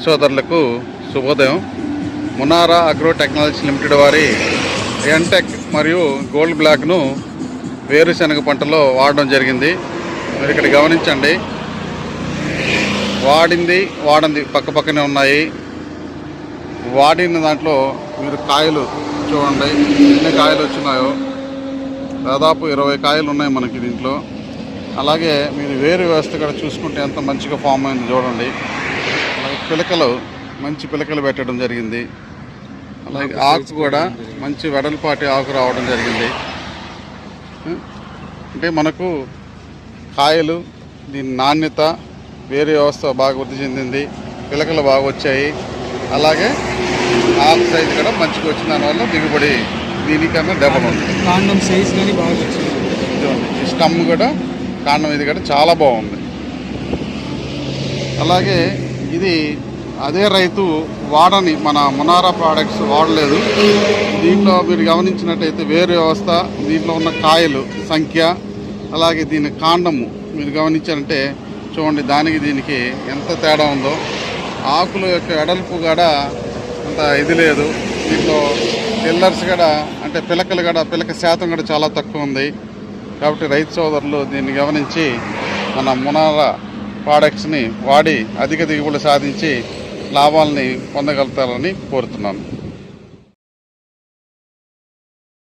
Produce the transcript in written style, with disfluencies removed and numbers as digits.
సోదరులకు శుభోదయం. మునారా agro technologies limited వారి ఎన్టెక్ మరియు గోల్డ్ బ్లాక్ను వేరుశనగ పంటలో వాడడం జరిగింది. మీరు ఇక్కడ గమనించండి, వాడింది పక్కనే ఉన్నాయి. వాడిన దాంట్లో మీరు కాయలు చూడండి, ఎన్ని కాయలు వచ్చినాయో. దాదాపు 20 కాయలు ఉన్నాయి మనకి దీంట్లో. అలాగే మీరు వేరు వ్యవస్థ కూడా చూసుకుంటే ఎంత మంచిగా ఫామ్ అయింది చూడండి. అలాగే పిలకలు, మంచి పిలకలు పెట్టడం జరిగింది. అలాగే ఆకు కూడా మంచి వెడల్పాటి ఆకు రావడం జరిగింది. అంటే మనకు కాయలు, దీని నాణ్యత, వేరు వ్యవస్థ బాగా వృద్ధి చెందింది. పిలకలు బాగా వచ్చాయి. అలాగే ఆకు సైజు కూడా మంచిగా వచ్చిన దానివల్ల దిగుబడి దీనికన్నా డబల్ ఉంది. కాండం సైజ్ కానీ బాగా వచ్చింది. ఈ స్టమ్ కూడా, కాండం ఇది కూడా చాలా బాగుంది. అలాగే ఇది అదే రైతు వాడని మన మునారా ప్రోడక్ట్స్ వాడలేదు. దీంట్లో మీరు గమనించినట్టయితే వేరు వ్యవస్థ, దీంట్లో ఉన్న కాయలు సంఖ్య, అలాగే దీని కాండము మీరు గమనించారంటే చూడండి, దానికి దీనికి ఎంత తేడా ఉందో. ఆకుల యొక్క వెడల్పు కూడా అంత ఇది లేదు. దీంట్లో పిల్లర్స్ కూడా, అంటే పిలక శాతం కూడా చాలా తక్కువ ఉంది. కాబట్టి రైతు సోదరులు దీన్ని గమనించి మన మునారా ప్రోడక్ట్స్ని వాడి అధిక దిగుబడి సాధించి లాభాలని పొందగలుగుతారని కోరుతున్నాను.